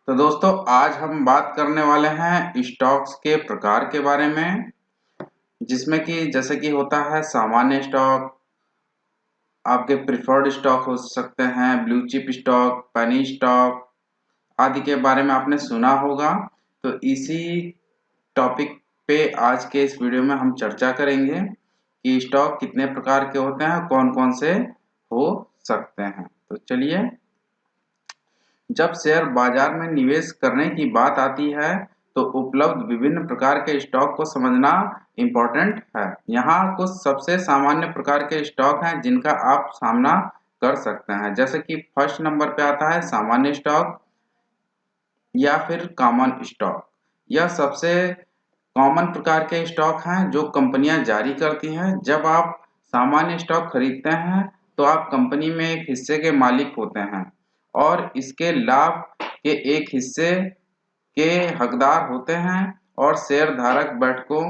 तो दोस्तों आज हम बात करने वाले हैं स्टॉक्स के प्रकार के बारे में, जिसमें कि जैसे कि होता है सामान्य स्टॉक, आपके प्रिफर्ड स्टॉक हो सकते हैं, blue chip stock, penny stock आदि के बारे में आपने सुना होगा। तो इसी टॉपिक पे आज के इस वीडियो में हम चर्चा करेंगे कि स्टॉक कितने प्रकार के होते हैं, कौन कौन से हो सकते हैं। तो चलिए, जब शेयर बाजार में निवेश करने की बात आती है तो उपलब्ध विभिन्न प्रकार के स्टॉक को समझना इम्पोर्टेंट है। यहाँ कुछ सबसे सामान्य प्रकार के स्टॉक हैं जिनका आप सामना कर सकते हैं। जैसे कि फर्स्ट नंबर पे आता है सामान्य स्टॉक या फिर कॉमन स्टॉक। यह सबसे कॉमन प्रकार के स्टॉक हैं जो कंपनियां जारी करती हैं। जब आप सामान्य स्टॉक खरीदते हैं तो आप कंपनी में एक हिस्से के मालिक होते हैं और इसके लाभ के एक हिस्से के हकदार होते हैं और शेयर धारक बैठकों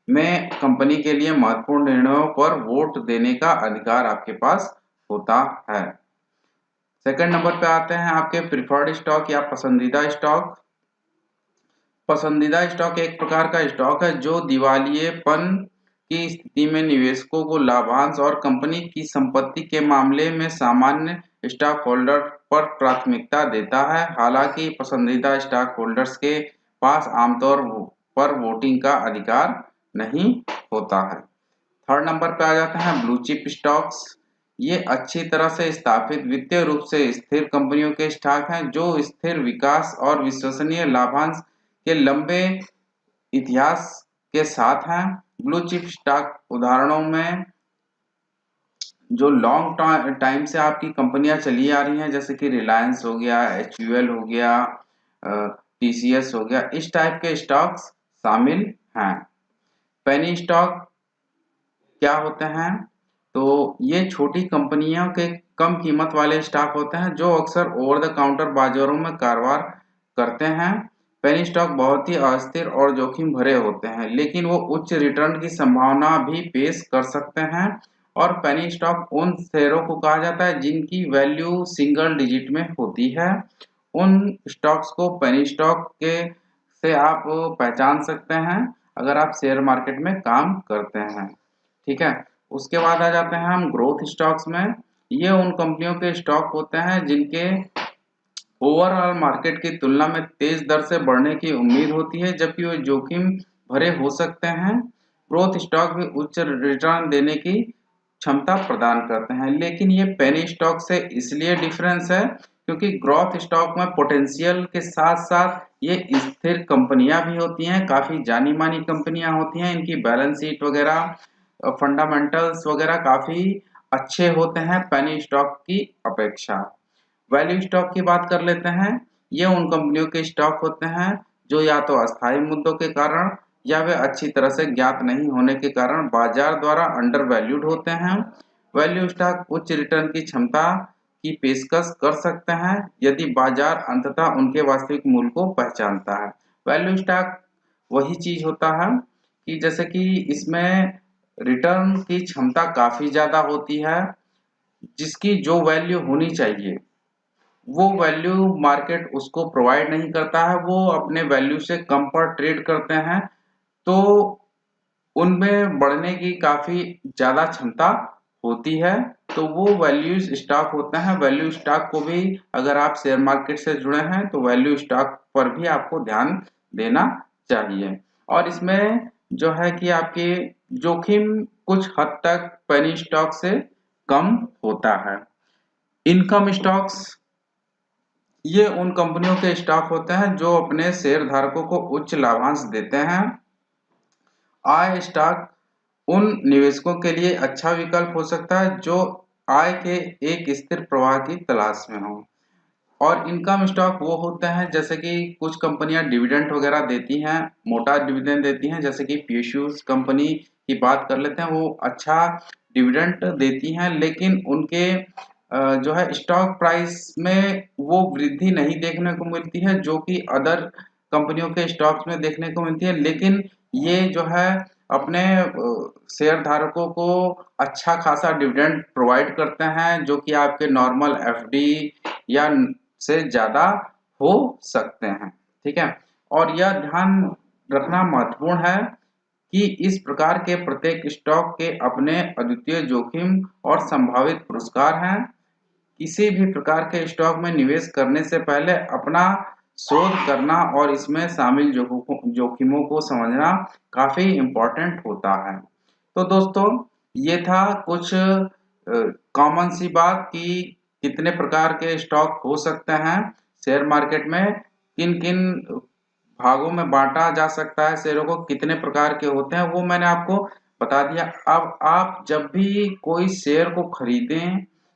में कंपनी के लिए महत्वपूर्ण निर्णयों पर वोट देने का अधिकार आपके पास होता है। सेकंड नंबर पे आते हैं आपके प्रिफर्ड स्टॉक या पसंदीदा स्टॉक। पसंदीदा स्टॉक एक प्रकार का स्टॉक है जो दिवालियेपन की स्थिति में निवेशकों को लाभांश और कंपनी की संपत्ति के मामले में सामान्य स्टॉक होल्डर पर प्राथमिकता देता है। हालांकि पसंदीदा स्टॉक होल्डर्स के पास आमतौर पर वोटिंग का अधिकार नहीं होता है। थर्ड नंबर पे आ जाते हैं ब्लू चिप स्टॉक्स। ये अच्छी तरह से स्थापित वित्तीय रूप से स्थिर कंपनियों के स्टॉक हैं जो स्थिर विकास और विश्वसनीय लाभांश के लंबे इतिहास के साथ हैं। ब्लू चिप स्टॉक उदाहरणों में जो लॉन्ग टाइम से आपकी कंपनियां चली आ रही हैं, जैसे कि रिलायंस हो गया, HUL हो गया, TCS हो गया, इस टाइप के स्टॉक्स शामिल हैं। पेनी स्टॉक क्या होते हैं? तो ये छोटी कंपनियों के कम कीमत वाले स्टॉक होते हैं जो अक्सर ओवर द काउंटर बाजारों में कारोबार करते हैं। पेनी स्टॉक बहुत ही अस्थिर और जोखिम भरे होते हैं, लेकिन वो उच्च रिटर्न की संभावना भी पेश कर सकते हैं। और पेनी स्टॉक उन शेयरों को कहा जाता है जिनकी वैल्यू सिंगल डिजिट में होती है। उन स्टॉक्स को पेनी स्टॉक के से आप पहचान सकते हैं अगर आप शेयर मार्केट में काम करते हैं। ठीक है, उसके बाद आ जाते हैं हम ग्रोथ स्टॉक्स में। ये उन कंपनियों के स्टॉक होते हैं जिनके ओवरऑल मार्केट की तुलना में तेज दर से बढ़ने की उम्मीद होती है, जबकि वे जोखिम भरे हो सकते हैं। ग्रोथ स्टॉक भी उच्च रिटर्न देने की क्षमता प्रदान करते हैं, लेकिन ये पेनी स्टॉक से इसलिए डिफरेंस है क्योंकि ग्रोथ स्टॉक में पोटेंशियल के साथ साथ ये स्थिर कंपनियां भी होती हैं, काफी जानी मानी कंपनियां होती हैं। इनकी बैलेंस शीट वगैरह, फंडामेंटल्स वगैरह काफी अच्छे होते हैं पेनी स्टॉक की अपेक्षा। वैल्यू स्टॉक की बात कर लेते हैं। ये उन कंपनियों के स्टॉक होते हैं जो या तो अस्थायी मुद्दों के कारण या वे अच्छी तरह से ज्ञात नहीं होने के कारण बाजार द्वारा अंडर वैल्यूड होते हैं। वैल्यू स्टॉक उच्च रिटर्न की क्षमता की पेशकश कर सकते हैं यदि बाजार अंततः उनके वास्तविक मूल्य को पहचानता है। वैल्यू स्टॉक वही चीज होता है कि जैसे कि इसमें रिटर्न की क्षमता काफी ज्यादा होती है, जिसकी जो वैल्यू होनी चाहिए वो वैल्यू मार्केट उसको प्रोवाइड नहीं करता है। वो अपने वैल्यू से कम पर ट्रेड करते हैं, तो उनमें बढ़ने की काफी ज्यादा क्षमता होती है। तो वो वैल्यूज स्टॉक होते हैं। वैल्यू स्टॉक को भी अगर आप शेयर मार्केट से जुड़े हैं तो वैल्यू स्टॉक पर भी आपको ध्यान देना चाहिए। और इसमें जो है कि आपके जोखिम कुछ हद तक पेनी स्टॉक से कम होता है। इनकम स्टॉक्स ये उन कंपनियों के स्टॉक होते हैं जो अपने शेयर धारकों को उच्च लाभांश देते हैं। आय स्टॉक उन निवेशकों के लिए अच्छा विकल्प हो सकता है जो आय के एक स्थिर प्रवाह की तलाश में हो। और इनकम स्टॉक वो होते हैं जैसे कि कुछ कंपनियां डिविडेंड वगैरह देती हैं, मोटा डिविडेंड देती हैं, जैसे कि PSUs कंपनी की बात कर लेते हैं। वो अच्छा डिविडेंड देती हैं, लेकिन उनके जो है स्टॉक प्राइस में वो वृद्धि नहीं देखने को मिलती है जो कि अदर कंपनियों के स्टॉक्स में देखने को मिलती है। लेकिन ये जो है अपने शेयर धारकों को अच्छा खासा डिविडेंड प्रोवाइड करते हैं जो कि आपके नॉर्मल FD या से ज्यादा हो सकते हैं। ठीक है, और यह ध्यान रखना महत्वपूर्ण है कि इस प्रकार के प्रत्येक स्टॉक के अपने अद्वितीय जोखिम और संभावित पुरस्कार हैं। किसी भी प्रकार के स्टॉक में निवेश करने से पहले अपना शोध करना और इसमें शामिल जोखिमों को समझना काफी इम्पोर्टेंट होता है। तो दोस्तों, ये था कुछ कॉमन सी बात कि कितने प्रकार के स्टॉक हो सकते हैं शेयर मार्केट में, किन किन भागों में बांटा जा सकता है शेयरों को, कितने प्रकार के होते हैं, वो मैंने आपको बता दिया। अब आप जब भी कोई शेयर को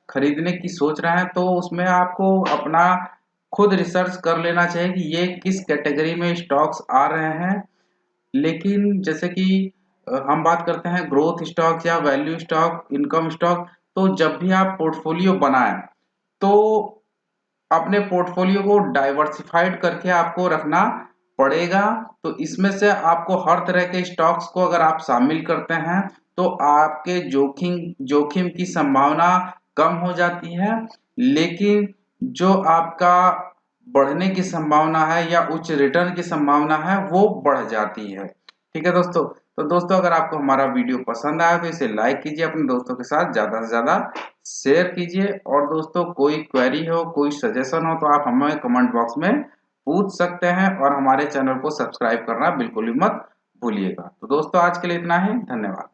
खरीदने की सोच रहे हैं तो उसमें आपको अपना खुद रिसर्च कर लेना चाहिए कि ये किस कैटेगरी में स्टॉक्स आ रहे हैं। लेकिन जैसे कि हम बात करते हैं ग्रोथ स्टॉक या वैल्यू स्टॉक, इनकम स्टॉक, तो जब भी आप पोर्टफोलियो बनाएं तो अपने पोर्टफोलियो को डाइवर्सिफाइड करके आपको रखना पड़ेगा। तो इसमें से आपको हर तरह के स्टॉक्स को अगर आप शामिल करते हैं तो आपके जोखिम की संभावना कम हो जाती है, लेकिन जो आपका बढ़ने की संभावना है या उच्च रिटर्न की संभावना है वो बढ़ जाती है। ठीक है दोस्तों, तो दोस्तों अगर आपको हमारा वीडियो पसंद आया तो इसे लाइक कीजिए, अपने दोस्तों के साथ ज़्यादा से ज़्यादा शेयर कीजिए, और दोस्तों कोई क्वेरी हो, कोई सजेशन हो तो आप हमें कमेंट बॉक्स में पूछ सकते हैं, और हमारे चैनल को सब्सक्राइब करना बिल्कुल भी मत भूलिएगा। तो दोस्तों आज के लिए इतना ही, धन्यवाद।